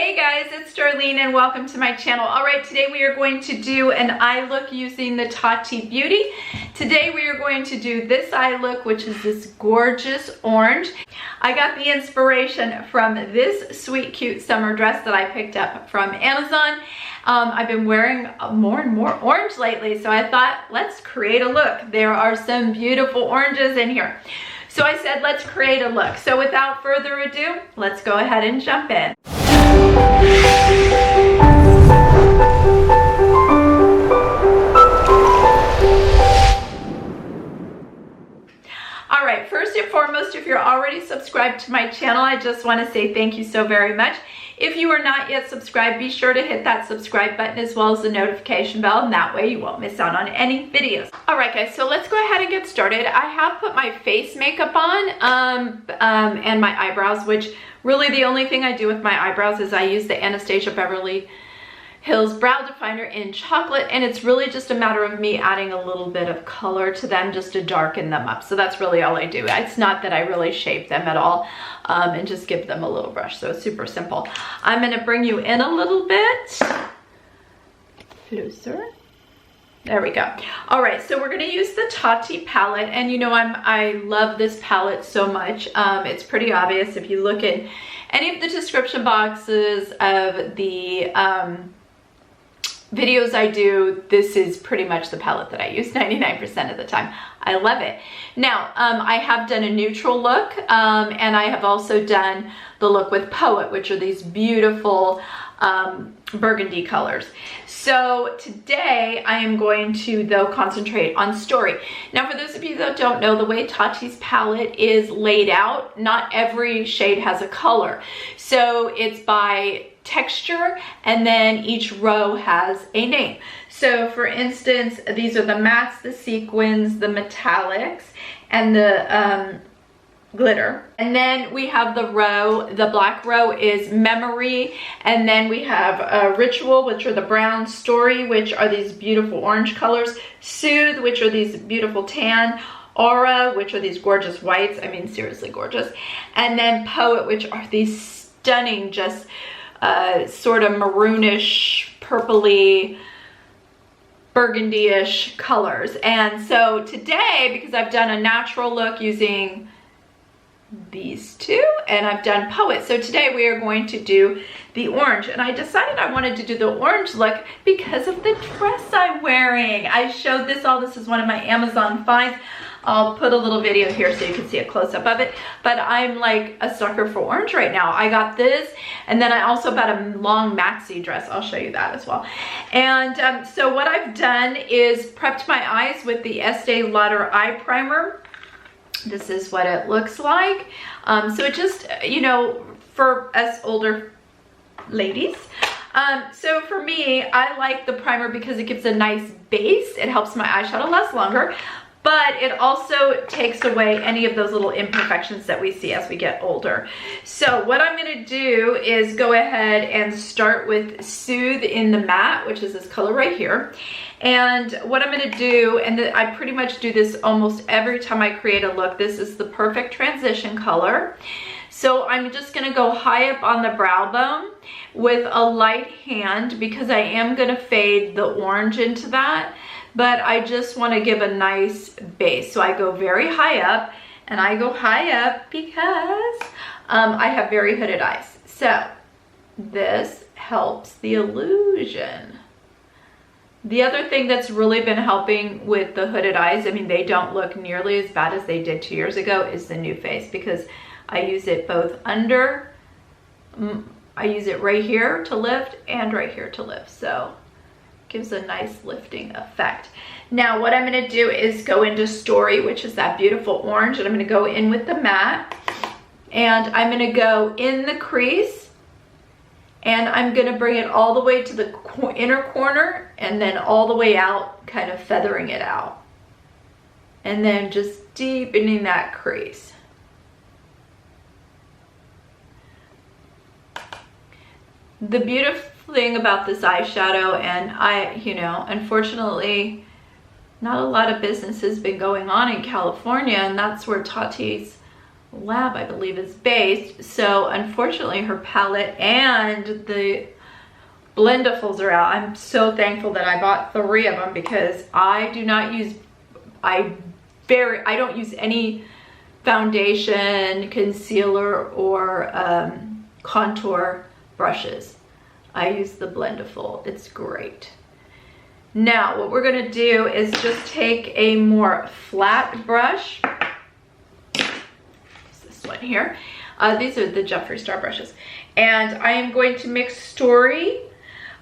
Hey guys, it's Darlene and welcome to my channel. All right, today we are going to do an eye look using the Tati Beauty. Today we are going to do this eye look, which is this gorgeous orange. I got the inspiration from this sweet, cute summer dress that I picked up from Amazon. I've been wearing more and more orange lately, so I thought, let's create a look. There are some beautiful oranges in here. So I said, let's create a look. So without further ado, let's go ahead and jump in. All right, first and foremost, if you're already subscribed to my channel, I just want to say thank you so very much. If you are not yet subscribed, be sure to hit that subscribe button as well as the notification bell, and that way you won't miss out on any videos. All right, guys, so let's go ahead and get started. I have put my face makeup on and my eyebrows, which really the only thing I do with my eyebrows is I use the Anastasia Beverly Hills Brow Definer in chocolate, and it's really just a matter of me adding a little bit of color to them just to darken them up. So that's really all I do. It's not that I really shape them at all and just give them a little brush. So it's super simple. I'm going to bring you in a little bit closer. There we go. All right, so we're going to use the Tati palette, and you know I love this palette so much. It's pretty obvious if you look at any of the description boxes of the videos I do. This is pretty much the palette that I use 99% of the time. I love it. Now, I have done a neutral look, and I have also done the look with Poet, which are these beautiful burgundy colors. So today I am going to, though, concentrate on Story. Now, for those of you that don't know, the way Tati's palette is laid out, not every shade has a color. So it's by texture, and then each row has a name. So for instance, these are the mattes, the sequins, the metallics, and the glitter. And then we have the row, the black row is Memory, and then we have Ritual, which are the brown, Story, which are these beautiful orange colors, Soothe, which are these beautiful tan, Aura, which are these gorgeous whites, I mean seriously gorgeous, and then Poet, which are these stunning, just sort of maroonish, purpley, burgundy-ish colors. And so today, because I've done a natural look using these two, and I've done Poet, so today we are going to do the orange. And I decided I wanted to do the orange look because of the dress I'm wearing. I showed this all. This is one of my Amazon finds. I'll put a little video here so you can see a close-up of it, but I'm like a sucker for orange right now. I got this, and then I also bought a long maxi dress. I'll show you that as well. And so what I've done is prepped my eyes with the Estee Lauder eye primer. This is what it looks like. So it just, you know, for us older ladies, so for me, I like the primer because it gives a nice base. It helps my eyeshadow last longer, but it also takes away any of those little imperfections that we see as we get older. So what I'm going to do is go ahead and start with Soothe in the matte, which is this color right here. And what I'm going to do, and I pretty much do this almost every time I create a look, this is the perfect transition color. So I'm just going to go high up on the brow bone with a light hand because I am going to fade the orange into that, but I just want to give a nice base. So I go very high up, and I go high up because I have very hooded eyes. So this helps the illusion. The other thing that's really been helping with the hooded eyes, I mean, they don't look nearly as bad as they did 2 years ago, is the new face, because I use it both under, I use it right here to lift and right here to lift. So it gives a nice lifting effect. Now what I'm going to do is go into Story, which is that beautiful orange, and I'm going to go in with the matte, and I'm going to go in the crease, and I'm going to bring it all the way to the inner corner and then all the way out, kind of feathering it out. And then just deepening that crease. The beautiful thing about this eyeshadow, and you know, unfortunately, not a lot of business has been going on in California, and that's where Tati's Lab, I believe, is based. So unfortunately her palette and the blendifuls are out. I'm so thankful that I bought 3 of them because I do not use, I don't use any foundation, concealer, or contour brushes. I use the Blendiful. It's great. Now what we're gonna do is just take a more flat brush. This one here. These are the Jeffree Star brushes. And I am going to mix Story,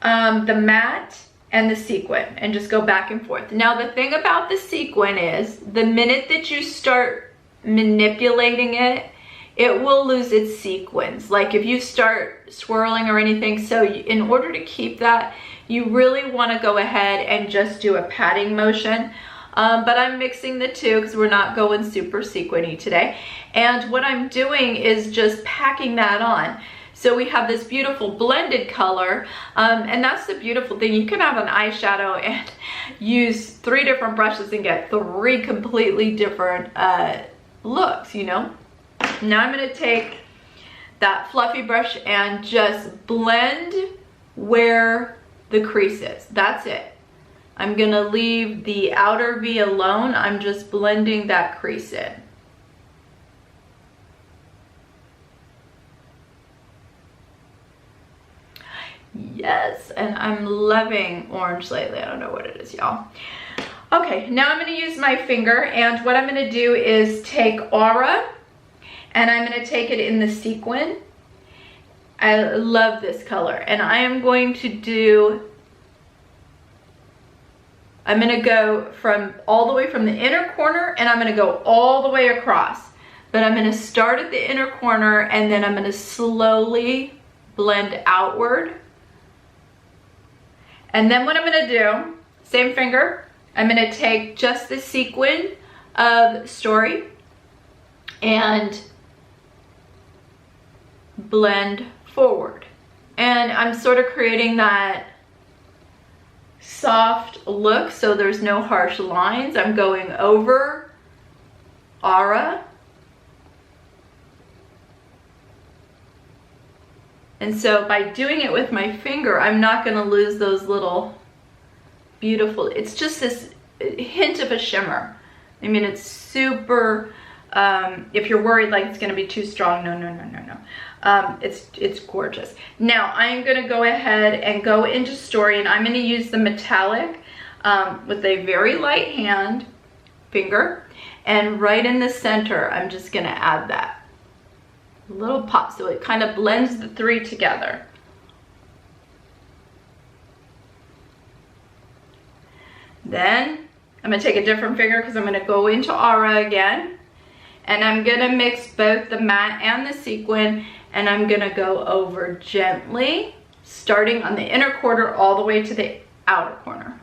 the matte, and the sequin, and just go back and forth. Now the thing about the sequin is, the minute that you start manipulating it, it will lose its sequins. Like if you start swirling or anything, so in order to keep that, you really want to go ahead and just do a patting motion. But I'm mixing the two because we're not going super sequiny today. And what I'm doing is just packing that on. So we have this beautiful blended color, and that's the beautiful thing. You can have an eyeshadow and use 3 different brushes and get 3 completely different looks, you know? Now I'm gonna take that fluffy brush and just blend where the crease is. That's it. I'm gonna leave the outer V alone. I'm just blending that crease in. Yes, and I'm loving orange lately. I don't know what it is, y'all. Okay, now I'm gonna use my finger, and what I'm gonna do is take Aura, and I'm gonna take it in the sequin. I love this color, and I am going to do, I'm gonna go from all the way from the inner corner, and I'm gonna go all the way across. But I'm gonna start at the inner corner, and then I'm gonna slowly blend outward. And then what I'm gonna do, same finger, I'm gonna take just the sequin of Story and blend forward. And I'm sort of creating that soft look so there's no harsh lines. I'm going over Aura. And so by doing it with my finger, I'm not gonna lose those little beautiful, it's just this hint of a shimmer. I mean, it's super, if you're worried like it's gonna be too strong, no. It's gorgeous. Now I'm gonna go ahead and go into Story, and I'm gonna use the metallic with a very light finger, and right in the center, I'm just gonna add that little pop, so it kind of blends the 3 together. Then I'm gonna take a different finger because I'm gonna go into Aura again, and I'm gonna mix both the matte and the sequin, and I'm gonna go over gently, starting on the inner corner all the way to the outer corner.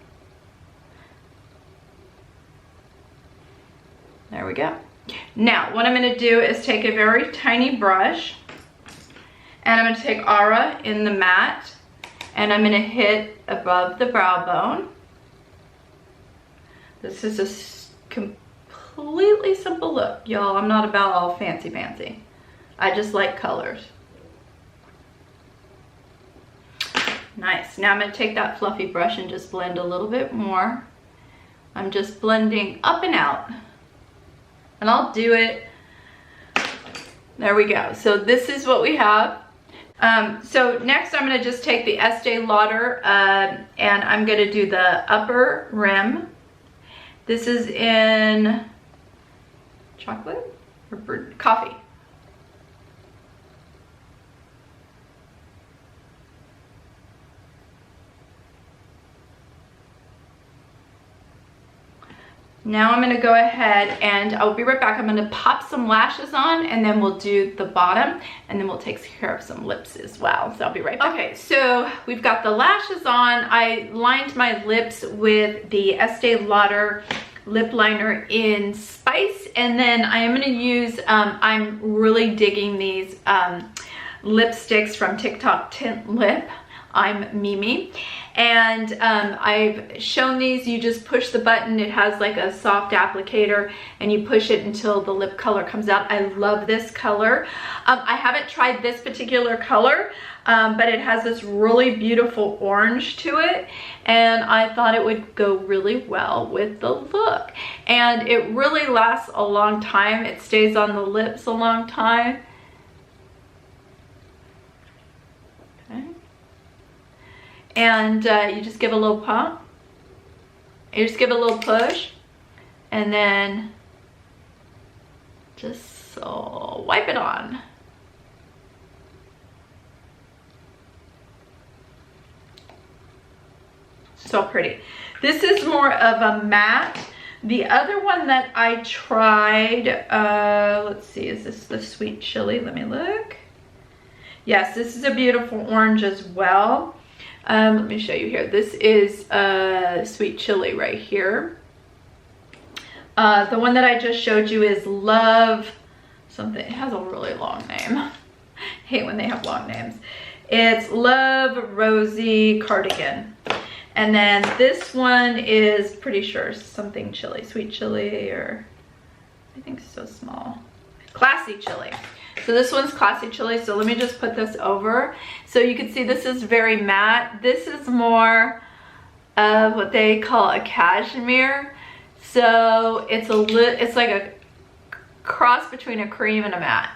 There we go. Now, what I'm gonna do is take a very tiny brush, and I'm gonna take Aura in the matte, and I'm gonna hit above the brow bone. This is a completely simple look, y'all. I'm not about all fancy. I just like colors. Nice. Now I'm gonna take that fluffy brush and just blend a little bit more. I'm just blending up and out. And I'll do it, there we go. So this is what we have. So next I'm gonna just take the Estee Lauder and I'm gonna do the upper rim. This is in chocolate or coffee. Now I'm gonna go ahead and I'll be right back. I'm gonna pop some lashes on, and then we'll do the bottom, and then we'll take care of some lips as well. So I'll be right back. Okay, so we've got the lashes on. I lined my lips with the Estee Lauder lip liner in Spice, and then I am gonna use, I'm really digging these lipsticks from TikTok Tint Lip. I'm Mimi. And I've shown these, you just push the button, it has like a soft applicator and you push it until the lip color comes out. I love this color. I haven't tried this particular color, but it has this really beautiful orange to it, and I thought it would go really well with the look. And it really lasts a long time. It stays on the lips a long time. Okay. And you just give a little pump. You just give it a little push, and then just wipe it on. So pretty. This is more of a matte. The other one that I tried, let's see, is this the sweet chili? Let me look. Yes, this is a beautiful orange as well. Let me show you here. This is sweet chili right here. The one that I just showed you is Love something. It has a really long name. I hate when they have long names. It's Love Rosy Cardigan. And then this one is pretty sure something chili, sweet chili, or I think so small. Classy chili. So this one's classy chili. So let me just put this over. So you can see this is very matte. This is more of what they call a cashmere. So it's like a cross between a cream and a matte.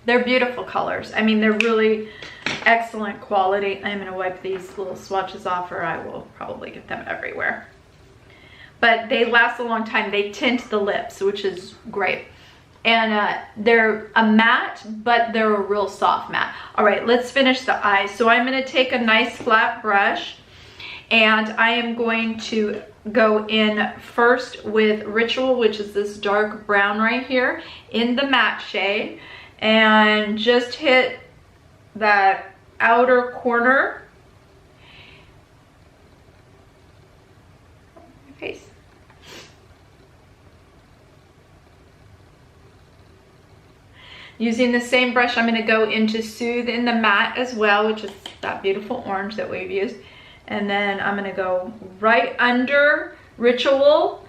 They're beautiful colors. I mean, they're really excellent quality. I'm gonna wipe these little swatches off, or I will probably get them everywhere. But they last a long time. They tint the lips, which is great. And they're a matte, but they're a real soft matte. All right, let's finish the eyes. So I'm gonna take a nice flat brush, and I am going to go in first with Ritual, which is this dark brown right here, in the matte shade. And just hit that outer corner. Face. Using the same brush, I'm going to go into Soothe in the matte as well, which is that beautiful orange that we've used. And then I'm going to go right under Ritual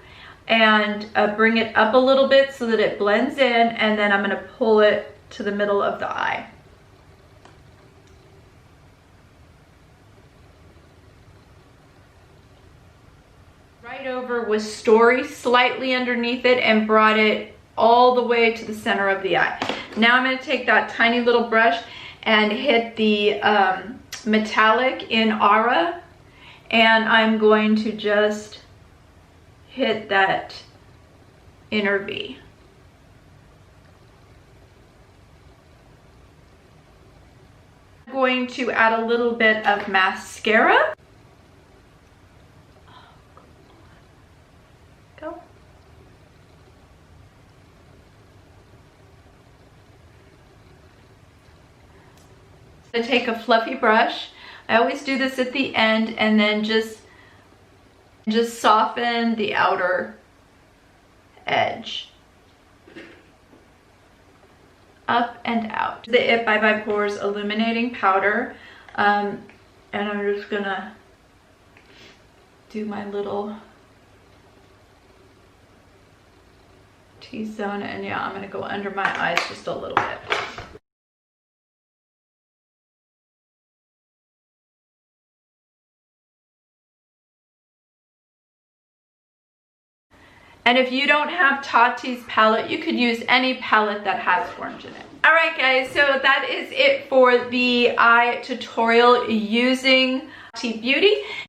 and bring it up a little bit so that it blends in, and then I'm going to pull it to the middle of the eye. Right over with Story slightly underneath it and brought it all the way to the center of the eye. Now I'm going to take that tiny little brush and hit the metallic in Aura, and I'm going to just hit that inner V. I'm going to add a little bit of mascara. Go. I take a fluffy brush. I always do this at the end, and then just soften the outer edge. Up and out. The It by Pores Illuminating Powder. And I'm just gonna do my little T-zone, and yeah, I'm gonna go under my eyes just a little bit. And if you don't have Tati's palette, you could use any palette that has orange in it. All right, guys, so that is it for the eye tutorial using Tati Beauty.